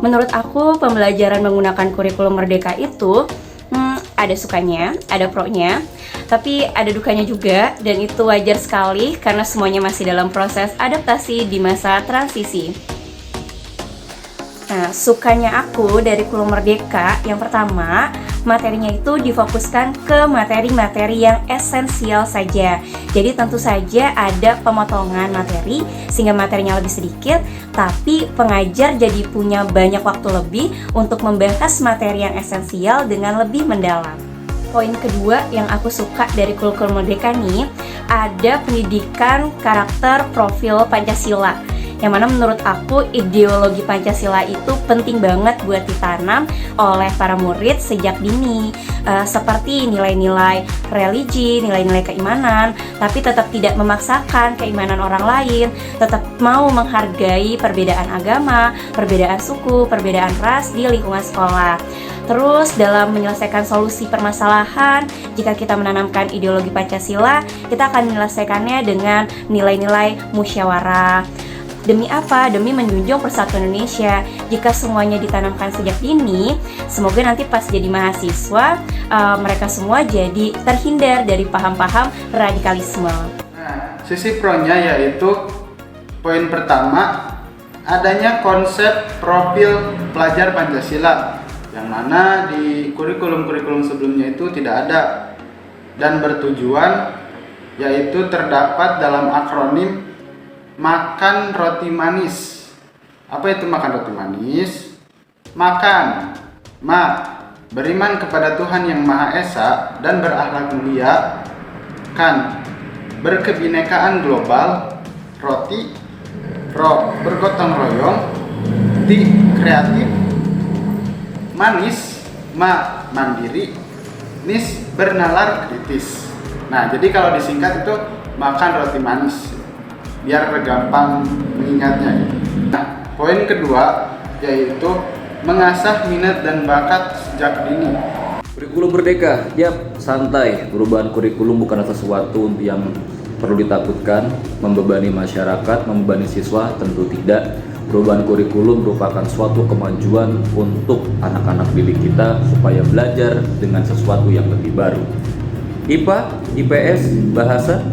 Menurut aku, pembelajaran menggunakan kurikulum Merdeka itu ada sukanya, ada pro-nya, tapi ada dukanya juga, dan itu wajar sekali karena semuanya masih dalam proses adaptasi di masa transisi. Nah, sukanya aku dari kurikulum Merdeka, yang pertama, materinya itu difokuskan ke materi-materi yang esensial saja. Jadi tentu saja ada pemotongan materi sehingga materinya lebih sedikit, tapi pengajar jadi punya banyak waktu lebih untuk membahas materi yang esensial dengan lebih mendalam. Poin kedua yang aku suka dari kurikulum Merdeka nih, ada pendidikan karakter profil Pancasila. Yang mana menurut aku ideologi Pancasila itu penting banget buat ditanam oleh para murid sejak dini, seperti nilai-nilai religi, nilai-nilai keimanan, tapi tetap tidak memaksakan keimanan orang lain, tetap mau menghargai perbedaan agama, perbedaan suku, perbedaan ras di lingkungan sekolah. Terus dalam menyelesaikan solusi permasalahan, jika kita menanamkan ideologi Pancasila, kita akan menyelesaikannya dengan nilai-nilai musyawarah. Demi apa? Demi menjunjung persatuan Indonesia. Jika semuanya ditanamkan sejak dini, semoga nanti pas jadi mahasiswa, mereka semua jadi terhindar dari paham-paham radikalisme. Nah, sisi pro-nya yaitu poin pertama, adanya konsep profil pelajar Pancasila, yang mana di kurikulum-kurikulum sebelumnya itu tidak ada, dan bertujuan yaitu terdapat dalam akronim makan roti manis. Apa itu makan roti manis? Makan, beriman kepada Tuhan yang Maha Esa dan berakhlak mulia. Kan, berkebinekaan global. Roti, bergotong royong. Kreatif. Manis, mandiri. Nis, bernalar kritis. Nah, jadi kalau disingkat itu makan roti manis, biar gampang mengingatnya. Nah, poin kedua yaitu mengasah minat dan bakat sejak dini. Kurikulum Merdeka, yap, santai. Perubahan kurikulum bukanlah sesuatu yang perlu ditakutkan, membebani masyarakat, membebani siswa, tentu tidak. Perubahan kurikulum merupakan suatu kemajuan untuk anak-anak didik kita supaya belajar dengan sesuatu yang lebih baru. IPA, IPS, bahasa,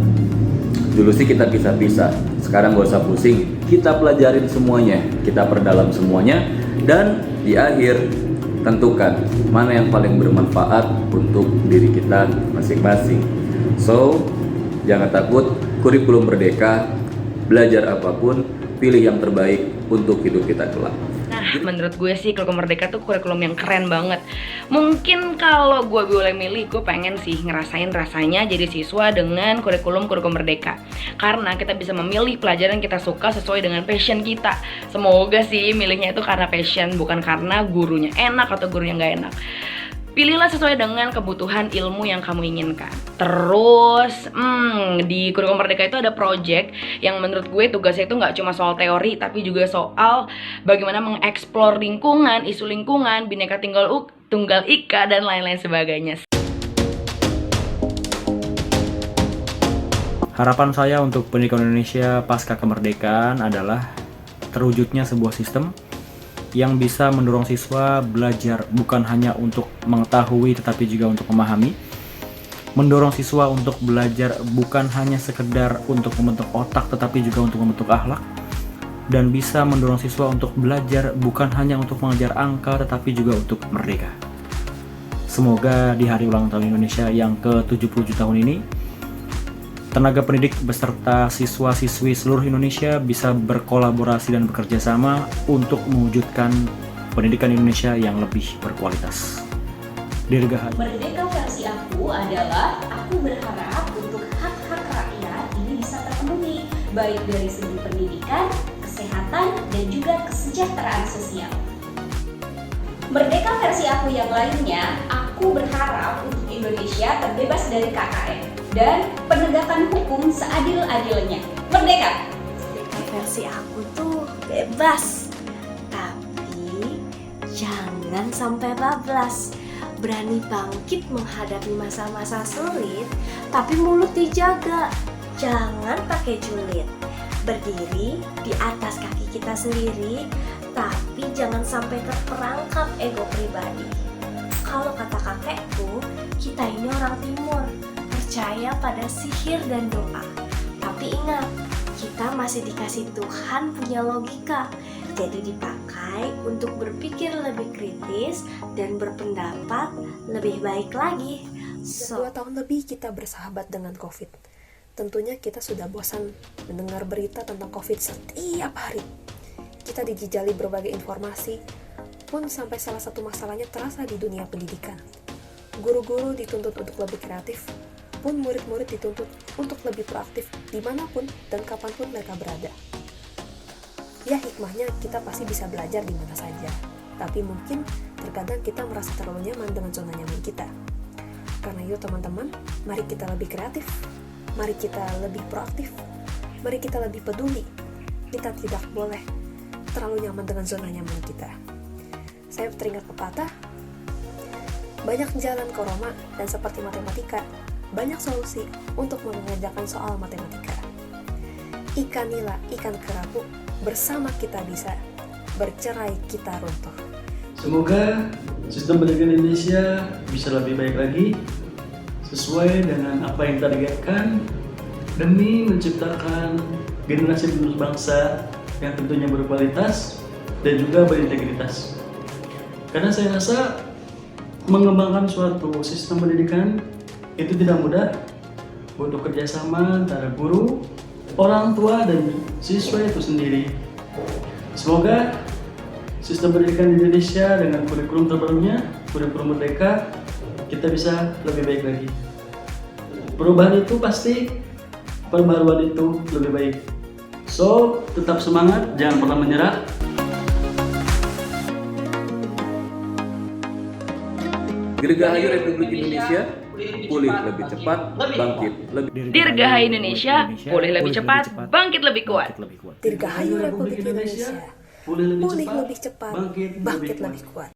dulu sih kita pisah-pisah, sekarang gak usah pusing, kita pelajarin semuanya, kita perdalam semuanya, dan di akhir tentukan mana yang paling bermanfaat untuk diri kita masing-masing. So, jangan takut, kurikulum Merdeka, belajar apapun, pilih yang terbaik untuk hidup kita kelak. Nah, menurut gue sih kurikulum Merdeka tuh kurikulum yang keren banget. Mungkin kalau gue boleh milih, gue pengen sih ngerasain rasanya jadi siswa dengan kurikulum Merdeka. Karena kita bisa memilih pelajaran kita suka sesuai dengan passion kita. Semoga sih milihnya itu karena passion, bukan karena gurunya enak atau gurunya nggak enak. Pilihlah sesuai dengan kebutuhan ilmu yang kamu inginkan. Terus, di kurikulum Merdeka itu ada project yang menurut gue tugasnya itu nggak cuma soal teori, tapi juga soal bagaimana mengeksplor lingkungan, isu lingkungan, Bhinneka Tunggal Ika, dan lain-lain sebagainya. Harapan saya untuk pendidikan Indonesia pasca kemerdekaan adalah terwujudnya sebuah sistem yang bisa mendorong siswa belajar bukan hanya untuk mengetahui tetapi juga untuk memahami, mendorong siswa untuk belajar bukan hanya sekedar untuk membentuk otak tetapi juga untuk membentuk akhlak, dan bisa mendorong siswa untuk belajar bukan hanya untuk mengejar angka tetapi juga untuk merdeka. Semoga di hari ulang tahun Indonesia yang ke-77 tahun ini, tenaga pendidik beserta siswa-siswi seluruh Indonesia bisa berkolaborasi dan bekerja sama untuk mewujudkan pendidikan Indonesia yang lebih berkualitas. Dirgahayu. Merdeka versi aku adalah aku berharap untuk hak-hak rakyat ini bisa terpenuhi, baik dari segi pendidikan, kesehatan, dan juga kesejahteraan sosial. Merdeka versi aku yang lainnya, aku berharap untuk Indonesia terbebas dari KKN dan penegakan hukum seadil-adilnya. Merdeka! Merdeka versi aku tuh bebas, tapi jangan sampai bablas. Berani bangkit menghadapi masa-masa sulit, tapi mulut dijaga, jangan pakai julid. Berdiri di atas kaki kita sendiri, tapi jangan sampai terperangkap ego pribadi. Kalau kata kakekku, kita ini orang timur, percaya pada sihir dan doa. Tapi ingat, kita masih dikasih Tuhan punya logika, jadi dipakai untuk berpikir lebih kritis dan berpendapat lebih baik lagi. Sudah 2 tahun lebih kita bersahabat dengan COVID. Tentunya kita sudah bosan mendengar berita tentang COVID setiap hari. Kita dijejali berbagai informasi, pun sampai salah satu masalahnya terasa di dunia pendidikan. Guru-guru dituntut untuk lebih kreatif, pun murid-murid dituntut untuk lebih proaktif dimanapun dan kapanpun mereka berada. Ya, hikmahnya kita pasti bisa belajar di mana saja, tapi mungkin terkadang kita merasa terlalu nyaman dengan zona nyaman kita. Karena yuk teman-teman, mari kita lebih kreatif, mari kita lebih proaktif, mari kita lebih peduli. Kita tidak boleh terlalu nyaman dengan zona nyaman kita. Saya teringat pepatah, banyak jalan ke Roma dan seperti matematika, banyak solusi untuk mengerjakan soal matematika. Ikan nila, ikan kerapu, bersama kita bisa, bercerai kita runtuh. Semoga sistem pendidikan Indonesia bisa lebih baik lagi, sesuai dengan apa yang ditargetkan, demi menciptakan generasi penerus bangsa yang tentunya berkualitas dan juga berintegritas. Karena saya rasa mengembangkan suatu sistem pendidikan itu tidak mudah, butuh kerjasama antara guru, orang tua, dan siswa itu sendiri. Semoga sistem pendidikan di Indonesia dengan kurikulum terbarunya, kurikulum Merdeka, kita bisa lebih baik lagi. Perubahan itu pasti, perbaruan itu lebih baik. So, tetap semangat, jangan pernah menyerah. Dirgahayu Republik Indonesia, pulih lebih cepat, bangkit lebih. Dirgahayu Indonesia, pulih lebih cepat, bangkit lebih kuat. Dirgahayu Republik Indonesia, pulih lebih cepat, bangkit lebih kuat.